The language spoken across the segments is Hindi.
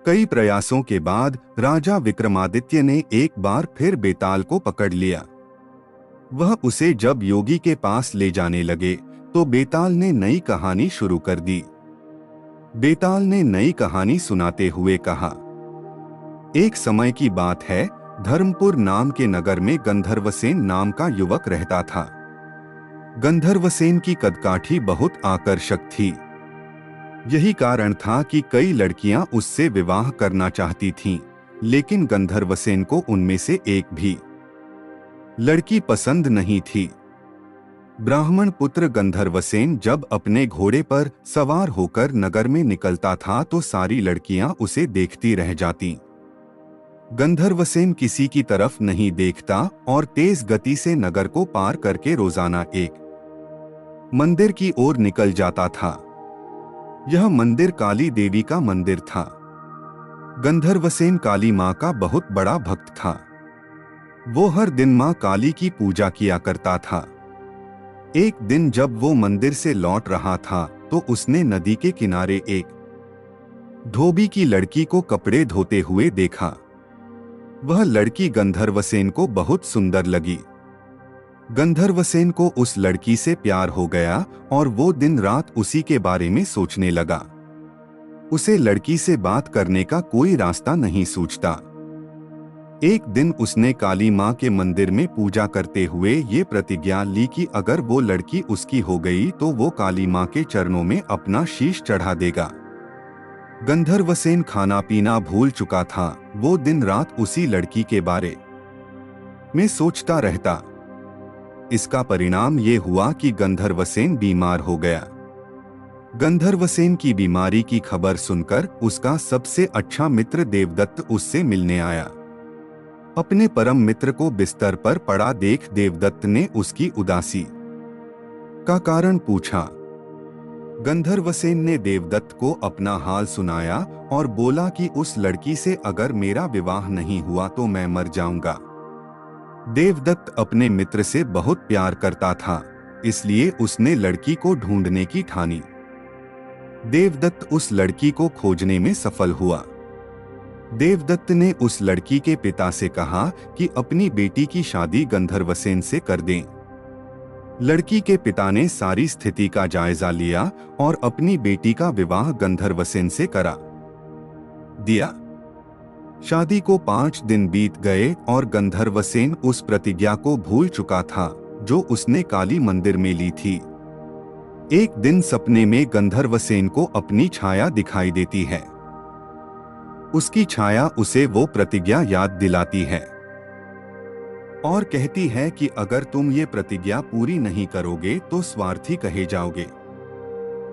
कई प्रयासों के बाद राजा विक्रमादित्य ने एक बार फिर बेताल को पकड़ लिया। वह उसे जब योगी के पास ले जाने लगे तो बेताल ने नई कहानी शुरू कर दी। बेताल ने नई कहानी सुनाते हुए कहा, एक समय की बात है, धर्मपुर नाम के नगर में गंधर्वसेन नाम का युवक रहता था। गंधर्वसेन की कदकाठी बहुत आकर्षक थी। यही कारण था कि कई लड़कियां उससे विवाह करना चाहती थीं, लेकिन गंधर्वसेन को उनमें से एक भी लड़की पसंद नहीं थी। ब्राह्मण पुत्र गंधर्वसेन जब अपने घोड़े पर सवार होकर नगर में निकलता था तो सारी लड़कियां उसे देखती रह जातीं। गंधर्वसेन किसी की तरफ नहीं देखता और तेज गति से नगर को पार करके रोजाना एक मंदिर की ओर निकल जाता था। यह मंदिर काली देवी का मंदिर था। गंधर्वसेन काली माँ का बहुत बड़ा भक्त था। वो हर दिन माँ काली की पूजा किया करता था। एक दिन जब वो मंदिर से लौट रहा था तो उसने नदी के किनारे एक धोबी की लड़की को कपड़े धोते हुए देखा। वह लड़की गंधर्वसेन को बहुत सुंदर लगी। गंधर्वसेन को उस लड़की से प्यार हो गया और वो दिन रात उसी के बारे में सोचने लगा। उसे लड़की से बात करने का कोई रास्ता नहीं सूझता। एक दिन उसने काली माँ के मंदिर में पूजा करते हुए ये प्रतिज्ञा ली कि अगर वो लड़की उसकी हो गई तो वो काली माँ के चरणों में अपना शीश चढ़ा देगा। गंधर्वसेन खाना पीना भूल चुका था। वो दिन रात उसी लड़की के बारे में सोचता रहता। इसका परिणाम ये हुआ कि गंधर्वसेन बीमार हो गया। गंधर्वसेन की बीमारी की खबर सुनकर उसका सबसे अच्छा मित्र देवदत्त उससे मिलने आया। अपने परम मित्र को बिस्तर पर पड़ा देख देवदत्त ने उसकी उदासी का कारण पूछा। गंधर्वसेन ने देवदत्त को अपना हाल सुनाया और बोला कि उस लड़की से अगर मेरा विवाह नहीं हुआ तो मैं मर जाऊंगा। देवदत्त अपने मित्र से बहुत प्यार करता था, इसलिए उसने लड़की को ढूंढने की ठानी। देवदत्त उस लड़की को खोजने में सफल हुआ। देवदत्त ने उस लड़की के पिता से कहा कि अपनी बेटी की शादी गंधर्वसेन से कर दें। लड़की के पिता ने सारी स्थिति का जायजा लिया और अपनी बेटी का विवाह गंधर्वसेन से करा दिया। शादी को 5 दिन बीत गए और गंधर्वसेन उस प्रतिज्ञा को भूल चुका था जो उसने काली मंदिर में ली थी। एक दिन सपने में गंधर्वसेन को अपनी छाया दिखाई देती है। उसकी छाया उसे वो प्रतिज्ञा याद दिलाती है और कहती है कि अगर तुम ये प्रतिज्ञा पूरी नहीं करोगे तो स्वार्थी कहे जाओगे।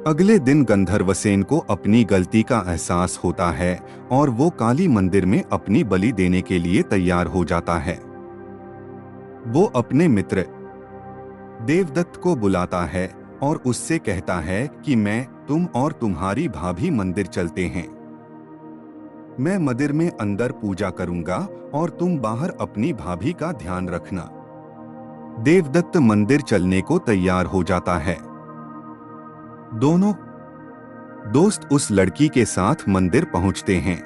अगले दिन गंधर्वसेन को अपनी गलती का एहसास होता है और वो काली मंदिर में अपनी बलि देने के लिए तैयार हो जाता है। वो अपने मित्र देवदत्त को बुलाता है और उससे कहता है कि मैं, तुम और तुम्हारी भाभी मंदिर चलते हैं। मैं मंदिर में अंदर पूजा करूंगा और तुम बाहर अपनी भाभी का ध्यान रखना। देवदत्त मंदिर चलने को तैयार हो जाता है। दोनों दोस्त उस लड़की के साथ मंदिर पहुंचते हैं।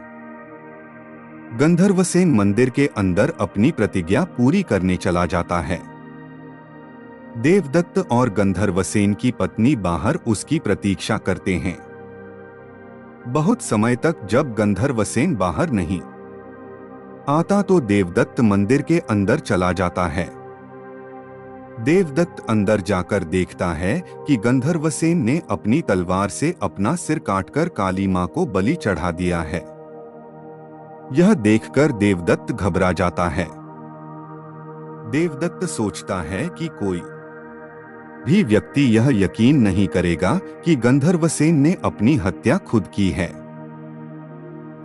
गंधर्वसेन मंदिर के अंदर अपनी प्रतिज्ञा पूरी करने चला जाता है। देवदत्त और गंधर्वसेन की पत्नी बाहर उसकी प्रतीक्षा करते हैं। बहुत समय तक जब गंधर्वसेन बाहर नहीं आता तो देवदत्त मंदिर के अंदर चला जाता है। देवदत्त अंदर जाकर देखता है कि गंधर्वसेन ने अपनी तलवार से अपना सिर काटकर काली मां को बलि चढ़ा दिया है। यह देखकर देवदत्त घबरा जाता है। देवदत्त सोचता है कि कोई भी व्यक्ति यह यकीन नहीं करेगा कि गंधर्वसेन ने अपनी हत्या खुद की है।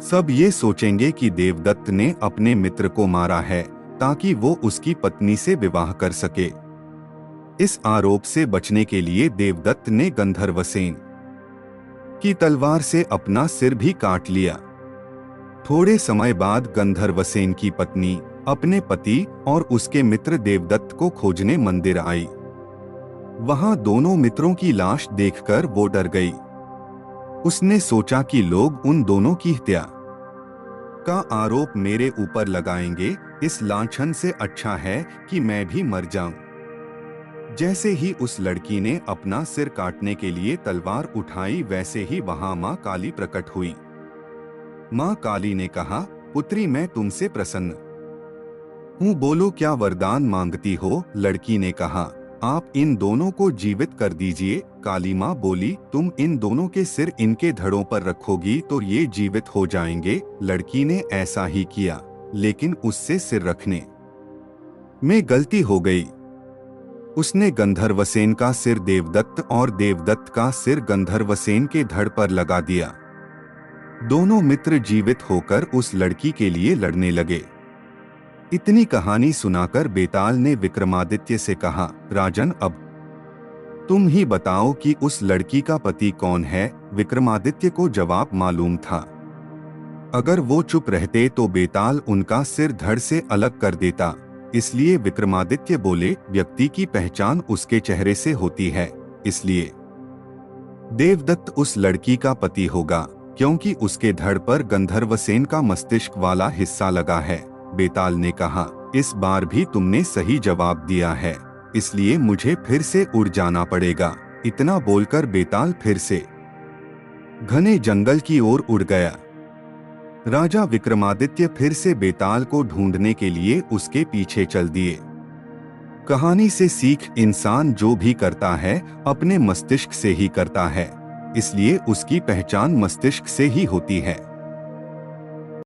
सब ये सोचेंगे कि देवदत्त ने अपने मित्र को मारा है ताकि वो उसकी पत्नी से विवाह कर सके। इस आरोप से बचने के लिए देवदत्त ने गंधर्वसेन की तलवार से अपना सिर भी काट लिया। थोड़े समय बाद गंधर्वसेन की पत्नी अपने पति और उसके मित्र देवदत्त को खोजने मंदिर आई। वहां दोनों मित्रों की लाश देखकर वो डर गई। उसने सोचा कि लोग उन दोनों की हत्या का आरोप मेरे ऊपर लगाएंगे, इस लांछन से अच्छा है कि मैं भी मर जाऊं। जैसे ही उस लड़की ने अपना सिर काटने के लिए तलवार उठाई, वैसे ही वहां मां काली प्रकट हुई। मां काली ने कहा, पुत्री मैं तुमसे प्रसन्न हूँ, बोलो क्या वरदान मांगती हो। लड़की ने कहा, आप इन दोनों को जीवित कर दीजिए। काली माँ बोली, तुम इन दोनों के सिर इनके धड़ों पर रखोगी तो ये जीवित हो जाएंगे। लड़की ने ऐसा ही किया, लेकिन उससे सिर रखने में गलती हो गई। उसने गंधर्वसेन का सिर देवदत्त और देवदत्त का सिर गंधर्वसेन के धड़ पर लगा दिया। दोनों मित्र जीवित होकर उस लड़की के लिए लड़ने लगे। इतनी कहानी सुनाकर बेताल ने विक्रमादित्य से कहा, राजन अब तुम ही बताओ कि उस लड़की का पति कौन है। विक्रमादित्य को जवाब मालूम था। अगर वो चुप रहते तो बेताल उनका सिर धड़ से अलग कर देता। इसलिए विक्रमादित्य बोले, व्यक्ति की पहचान उसके चेहरे से होती है, इसलिए देवदत्त उस लड़की का पति होगा, क्योंकि उसके धड़ पर गंधर्वसेन का मस्तिष्क वाला हिस्सा लगा है। बेताल ने कहा, इस बार भी तुमने सही जवाब दिया है, इसलिए मुझे फिर से उड़ जाना पड़ेगा। इतना बोलकर बेताल फिर से घने जंगल की ओर उड़ गया। राजा विक्रमादित्य फिर से बेताल को ढूंढने के लिए उसके पीछे चल दिए। कहानी से सीख, इंसान जो भी करता है अपने मस्तिष्क से ही करता है, इसलिए उसकी पहचान मस्तिष्क से ही होती है।